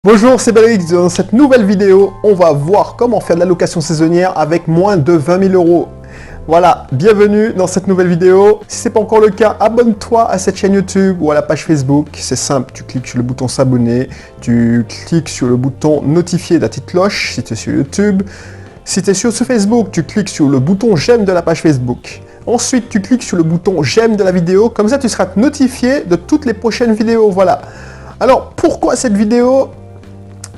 Bonjour, c'est Belrix. Dans cette nouvelle vidéo, on va voir comment faire de la location saisonnière avec moins de 20 000 €. Voilà, bienvenue dans cette nouvelle vidéo. Si ce n'est pas encore le cas, abonne-toi à cette chaîne YouTube ou à la page Facebook. C'est simple, tu cliques sur le bouton s'abonner, tu cliques sur le bouton notifier de la petite cloche si tu es sur YouTube. Si tu es sur Facebook, tu cliques sur le bouton j'aime de la page Facebook. Ensuite, tu cliques sur le bouton j'aime de la vidéo. Comme ça, tu seras notifié de toutes les prochaines vidéos. Voilà. Alors, pourquoi cette vidéo ?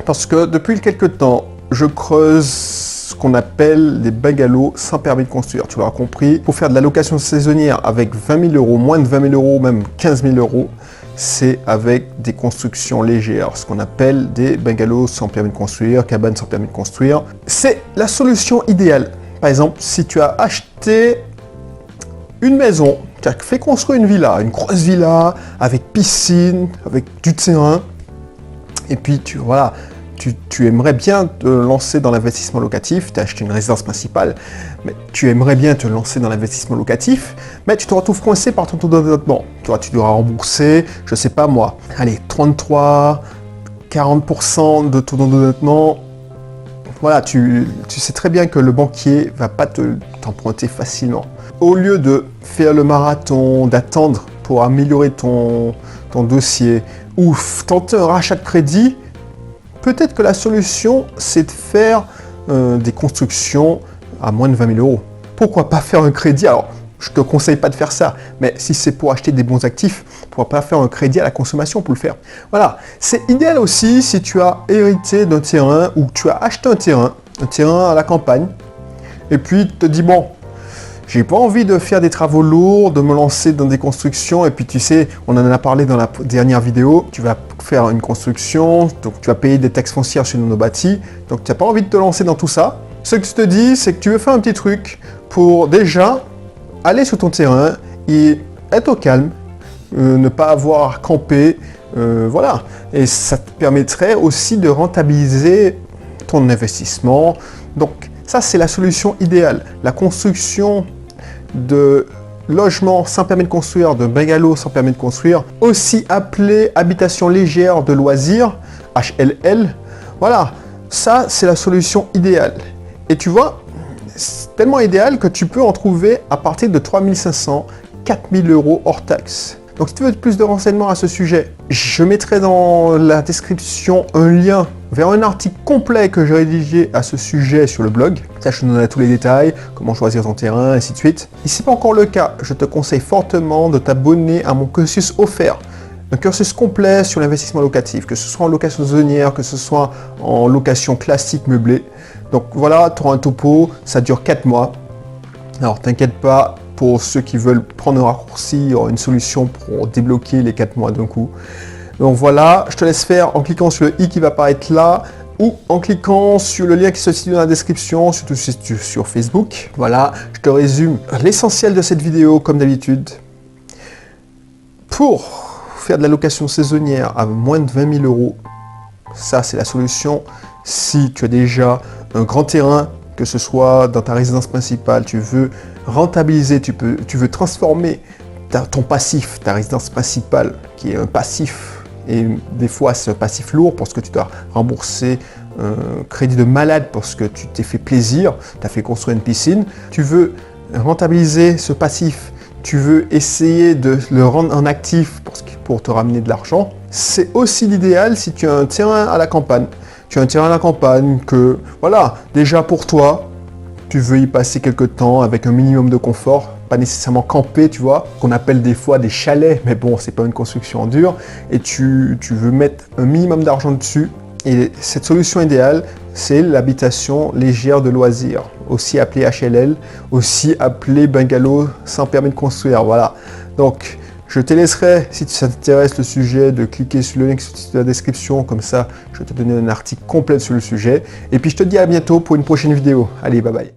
Parce que depuis quelques temps, je creuse ce qu'on appelle des bungalows sans permis de construire. Tu l'auras compris, pour faire de la location saisonnière avec 20 000 €, moins de 20 000 €, même 15 000 €, c'est avec des constructions légères, ce qu'on appelle des bungalows sans permis de construire, cabanes sans permis de construire. C'est la solution idéale. Par exemple, si tu as acheté une maison, tu as fait construire une villa, une grosse villa, avec piscine, avec du terrain, et puis tu aimerais bien te lancer dans l'investissement locatif, tu as acheté une résidence principale, mais tu aimerais bien te lancer dans l'investissement locatif, mais tu te retrouves coincé par ton taux d'endettement. Tu dois rembourser, je sais pas moi, allez, 33, 40% de taux d'endettement. Voilà, tu sais très bien que le banquier va pas t'emprunter facilement. Au lieu de faire le marathon, d'attendre pour améliorer ton dossier ou tenter un rachat de crédit, peut-être que la solution, c'est de faire des constructions à moins de 20 000 €. Pourquoi pas faire un crédit? Alors, je ne te conseille pas de faire ça, mais si c'est pour acheter des bons actifs, pourquoi pas faire un crédit à la consommation pour le faire? Voilà, c'est idéal aussi si tu as hérité d'un terrain ou tu as acheté un terrain à la campagne, et puis tu te dis, bon, j'ai pas envie de faire des travaux lourds, de me lancer dans des constructions, et puis tu sais, on en a parlé dans la dernière vidéo, tu vas faire une construction, donc tu vas payer des taxes foncières sur nos bâtis, donc tu n'as pas envie de te lancer dans tout ça. Ce que je te dis, c'est que tu veux faire un petit truc pour déjà aller sur ton terrain et être au calme, ne pas avoir à camper, voilà. Et ça te permettrait aussi de rentabiliser ton investissement. Donc ça, c'est la solution idéale. La construction de logements sans permis de construire, de bungalows sans permis de construire, aussi appelé habitation légère de loisirs, HLL. Voilà, ça c'est la solution idéale. Et tu vois, c'est tellement idéal que tu peux en trouver à partir de 3 500, 4 000 € hors taxe. Donc si tu veux plus de renseignements à ce sujet, je mettrai dans la description un lien vers un article complet que j'ai rédigé à ce sujet sur le blog. Ça, je te donne tous les détails, comment choisir ton terrain, et ainsi de suite. Et si ce n'est pas encore le cas, je te conseille fortement de t'abonner à mon cursus offert. Un cursus complet sur l'investissement locatif, que ce soit en location saisonnière, que ce soit en location classique meublée. Donc voilà, tu auras un topo, ça dure 4 mois. Alors t'inquiète pas, pour ceux qui veulent prendre un raccourci, il y aura une solution pour débloquer les 4 mois d'un coup. Donc voilà, je te laisse faire en cliquant sur le i qui va apparaître là ou en cliquant sur le lien qui se situe dans la description, surtout si tu es sur Facebook. Voilà, je te résume l'essentiel de cette vidéo comme d'habitude. Pour faire de la location saisonnière à moins de 20 000 €, ça c'est la solution. Si tu as déjà un grand terrain, que ce soit dans ta résidence principale, tu veux rentabiliser, tu veux transformer ton passif, ta résidence principale, qui est un passif, et des fois c'est un passif lourd parce que tu dois rembourser un crédit de malade parce que tu t'es fait plaisir, tu as fait construire une piscine, tu veux rentabiliser ce passif, tu veux essayer de le rendre en actif pour te ramener de l'argent. C'est aussi l'idéal si tu as un terrain à la campagne. Tu as un terrain à la campagne que, voilà, déjà pour toi, tu veux y passer quelques temps avec un minimum de confort, pas nécessairement camper, tu vois, qu'on appelle des fois des chalets, mais bon, c'est pas une construction en dur, et tu veux mettre un minimum d'argent dessus. Et cette solution idéale, c'est l'habitation légère de loisirs, aussi appelée HLL, aussi appelée bungalow sans permis de construire, voilà. Donc, je te laisserai, si ça t'intéresse le sujet, de cliquer sur le lien qui se situe dans la description, comme ça, je vais te donner un article complet sur le sujet. Et puis, je te dis à bientôt pour une prochaine vidéo. Allez, bye bye.